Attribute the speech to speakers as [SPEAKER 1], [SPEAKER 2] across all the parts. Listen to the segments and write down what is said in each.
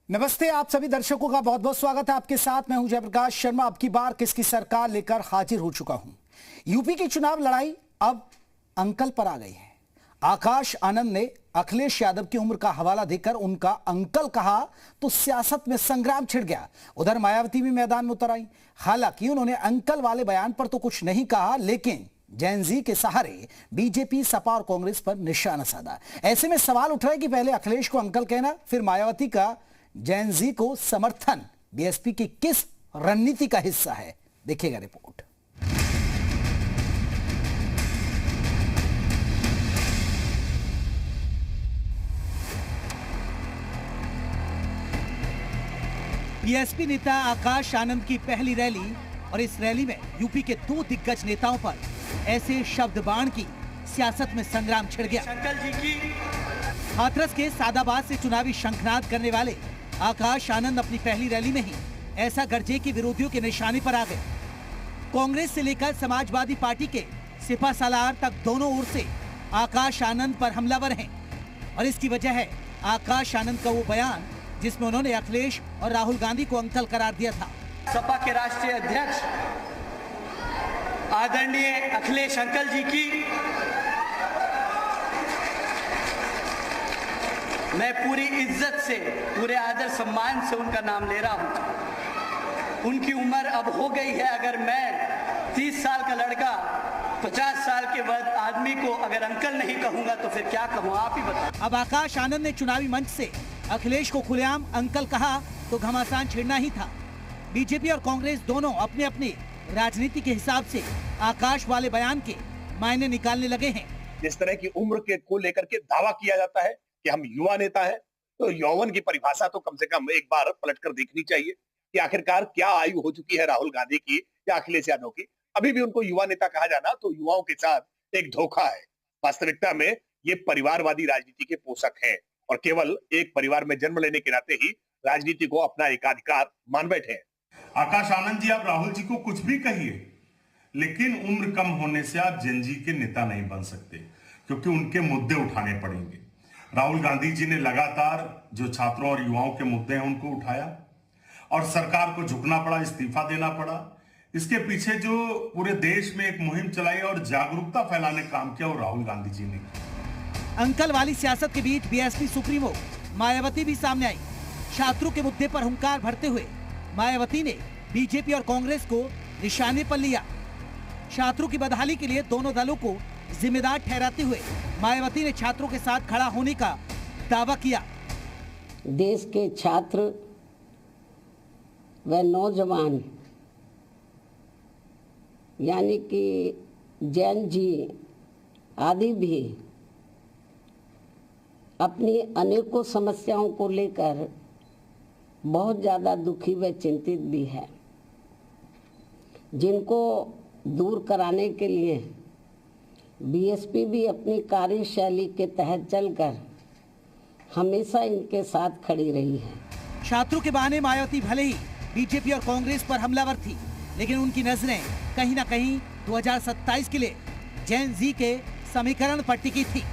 [SPEAKER 1] नमस्ते, आप सभी दर्शकों का बहुत बहुत स्वागत है। आपके साथ मैं हूं जयप्रकाश शर्मा। अब की बार किसकी सरकार लेकर हाजिर हो चुका हूं। यूपी की चुनाव लड़ाई अब अंकल पर आ गई है। आकाश आनंद ने अखिलेश यादव की उम्र का हवाला देकर उनका अंकल कहा तो सियासत में संग्राम छिड़ गया। उधर मायावती भी मैदान में उतर आई। हालांकि उन्होंने अंकल वाले बयान पर तो कुछ नहीं कहा, लेकिन जैन जी के सहारे बीजेपी, सपा और कांग्रेस पर निशाना साधा। ऐसे में सवाल उठ रहा है कि पहले अखिलेश को अंकल कहना, फिर मायावती का जैन जी को समर्थन बीएसपी की किस रणनीति का हिस्सा है? देखिएगा रिपोर्ट। बीएसपी नेता आकाश आनंद की पहली रैली, और इस रैली में यूपी के दो दिग्गज नेताओं पर ऐसे शब्द बाण की सियासत में संग्राम छिड़ गया। अंकल जी की हाथरस के सादाबाद से चुनावी शंखनाद करने वाले आकाश आनंद अपनी पहली रैली में ही ऐसा गरजे कि विरोधियों के निशाने पर आ गए। कांग्रेस से लेकर समाजवादी पार्टी के सिपा सालार तक दोनों ओर से आकाश आनंद पर हमलावर हैं, और इसकी वजह है आकाश आनंद का वो बयान जिसमें उन्होंने अखिलेश और राहुल गांधी को अंकल करार दिया था।
[SPEAKER 2] सपा के राष्ट्रीय अध्यक्ष आदरणीय अखिलेश अंकल जी की मैं पूरी इज्जत से, पूरे आदर सम्मान से उनका नाम ले रहा हूं। उनकी उम्र अब हो गई है। अगर मैं 30 साल का लड़का 50 साल के बाद आदमी को अगर अंकल नहीं कहूंगा तो फिर क्या कहूं, आप ही बताएं।
[SPEAKER 1] अब आकाश आनंद ने चुनावी मंच से अखिलेश को खुलेआम अंकल कहा तो घमासान छिड़ना ही था। बीजेपी और कांग्रेस दोनों अपने अपने राजनीति के हिसाब से आकाश वाले बयान के मायने निकालने लगे हैं।
[SPEAKER 3] जिस तरह की उम्र के को लेकर के दावा किया जाता है कि हम युवा नेता हैं, तो यौवन की परिभाषा तो कम से कम एक बार पलटकर देखनी चाहिए कि आखिरकार क्या आयु हो चुकी है राहुल गांधी की या अखिलेश यादव की। अभी भी उनको युवा नेता कहा जाना तो युवाओं के साथ एक धोखा है। वास्तविकता में ये परिवारवादी राजनीति के पोषक हैं और केवल एक परिवार में जन्म लेने के नाते ही राजनीति को अपना एकाधिकार मान बैठे हैं।
[SPEAKER 4] आकाश आनंद जी, आप राहुल जी को कुछ भी कहिए, लेकिन उम्र कम होने से आप जैन जी के नेता नहीं बन सकते, क्योंकि उनके मुद्दे उठाने पड़ेंगे। राहुल गांधी जी ने लगातार जो छात्रों और युवाओं के मुद्दे हैं उनको उठाया और सरकार को झुकना पड़ा, इस्तीफा देना पड़ा। इसके पीछे जो पूरे देश में एक मुहिम चलाई और जागरूकता फैलाने का काम किया वो राहुल गांधी जी ने किया।
[SPEAKER 1] अंकल वाली सियासत के बीच बीएसपी सुप्रीमो मायावती भी सामने आई। छात्रों के मुद्दे पर हुंकार भरते हुए मायावती ने बीजेपी और कांग्रेस को निशाने पर लिया। छात्रों की बदहाली के लिए दोनों दलों को जिम्मेदार ठहराते हुए मायावती ने छात्रों के साथ खड़ा होने का दावा किया।
[SPEAKER 5] देश के छात्र व नौजवान यानी कि जैन जी आदि भी अपनी अनेकों समस्याओं को लेकर बहुत ज़्यादा दुखी व चिंतित भी है, जिनको दूर कराने के लिए बीएसपी भी अपनी कार्यशैली के तहत चलकर हमेशा इनके साथ खड़ी रही है।
[SPEAKER 1] छात्रों के बहाने मायावती भले ही बीजेपी और कांग्रेस पर हमलावर थी, लेकिन उनकी नजरें कहीं ना कहीं 2027 के लिए जैन जी के समीकरण पर टिकी थी।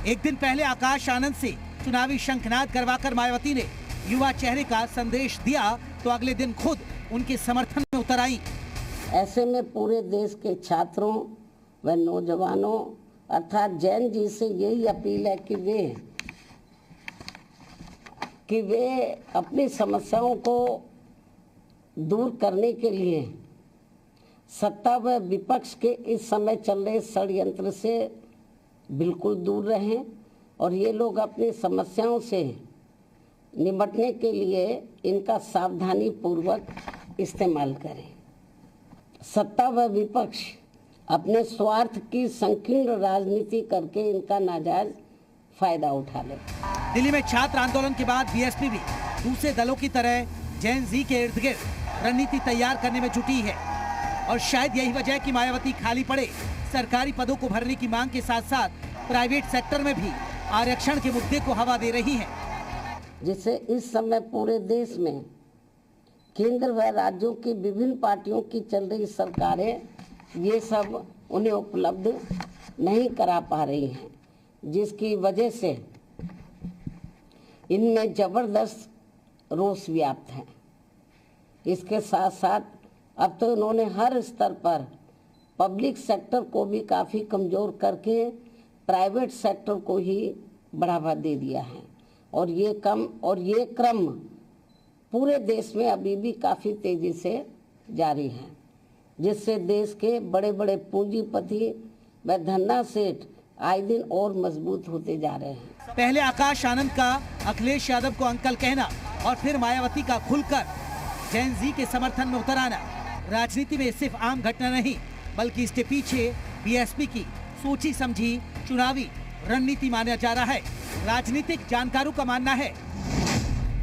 [SPEAKER 1] एक दिन पहले आकाश आनंद से चुनावी शंखनाद करवाकर मायावती ने युवा चेहरे का संदेश दिया, तो अगले दिन खुद उनके समर्थन में उतर आई।
[SPEAKER 5] ऐसे में पूरे देश के छात्रों व नौजवानों अर्थात जैन जी से यही अपील है कि वे अपनी समस्याओं को दूर करने के लिए सत्ता व विपक्ष के इस समय चल रहे षड्यंत्र से बिल्कुल दूर रहें और ये लोग अपनी समस्याओं से निपटने के लिए इनका सावधानी पूर्वक इस्तेमाल करें। सत्ता व विपक्ष अपने स्वार्थ की संकीर्ण राजनीति करके इनका नाजायज फायदा उठा ले।
[SPEAKER 1] दिल्ली में छात्र आंदोलन के बाद बीएसपी भी दूसरे दलों की तरह जैन जी के इर्द गिर्द रणनीति तैयार करने में जुटी है, और शायद यही वजह है कि मायावती खाली पड़े सरकारी पदों को भरने की मांग के साथ साथ प्राइवेट सेक्टर में भी आरक्षण के मुद्दे को हवा दे रही हैं,
[SPEAKER 5] जिससे इस समय पूरे देश में केंद्र व राज्यों की विभिन्न पार्टियों की चल रही सरकारें ये सब उन्हें उपलब्ध नहीं करा पा रही हैं, जिसकी वजह से इनमें जबरदस्त रोष व्याप्त है। इसके साथ साथ अब तो इन्होंने हर स्तर पर पब्लिक सेक्टर को भी काफ़ी कमज़ोर करके प्राइवेट सेक्टर को ही बढ़ावा दे दिया है और ये क्रम पूरे देश में अभी भी काफ़ी तेज़ी से जारी है, जिससे देश के बड़े बड़े पूंजीपति व धन्ना सेठ आए दिन और मजबूत होते जा रहे हैं।
[SPEAKER 1] पहले आकाश आनंद का अखिलेश यादव को अंकल कहना और फिर मायावती का खुलकर जैन जी के समर्थन में उतर आना राजनीति में सिर्फ आम घटना नहीं, बल्कि इसके पीछे बीएसपी की सोची समझी चुनावी रणनीति माना जा रहा है। राजनीतिक जानकारों का मानना है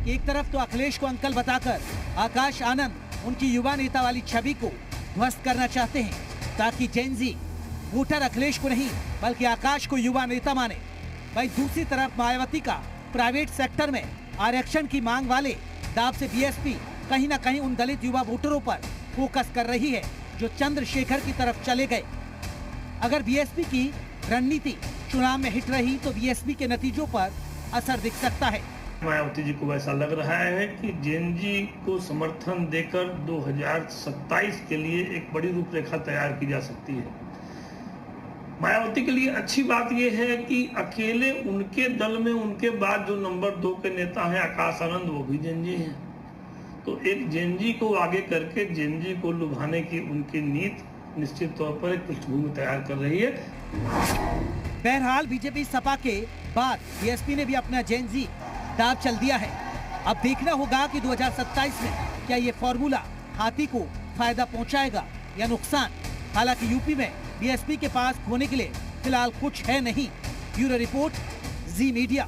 [SPEAKER 1] कि एक तरफ तो अखिलेश को अंकल बताकर आकाश आनंद उनकी युवा नेता वाली छवि को ध्वस्त करना चाहते हैं, ताकि जैन जी वोटर अखिलेश को नहीं बल्कि आकाश को युवा नेता माने। वहीं दूसरी तरफ मायावती का प्राइवेट सेक्टर में आरक्षण की मांग वाले दाव से बीएसपी कहीं न कहीं उन दलित युवा वोटरों पर फोकस कर रही है जो चंद्रशेखर की तरफ चले गए। अगर बीएसपी की रणनीति चुनाव में हिट रही तो बीएसपी के नतीजों पर असर दिख सकता है।
[SPEAKER 6] मायावती जी को ऐसा लग रहा है कि जैन जी को समर्थन देकर 2027 के लिए एक बड़ी रूपरेखा तैयार की जा सकती है। मायावती के लिए अच्छी बात यह है कि अकेले उनके दल में उनके बाद जो नंबर 2 के नेता हैं आकाश आनंद, वो भी जैन जी हैं। तो एक जैन जी को आगे करके जैन जी को लुभाने की उनकी नीति निश्चित तौर पर एक पृष्ठभूमि तैयार कर रही है।
[SPEAKER 1] बहरहाल बीजेपी सपा के बाद बीएसपी ने भी अपना जैन जी दाव चल दिया है। अब देखना होगा कि 2027 में क्या ये फॉर्मूला हाथी को फायदा पहुंचाएगा या नुकसान। हालांकि यूपी में बीएसपी के पास खोने के लिए फिलहाल कुछ है नहीं। ब्यूरो रिपोर्ट, जी मीडिया।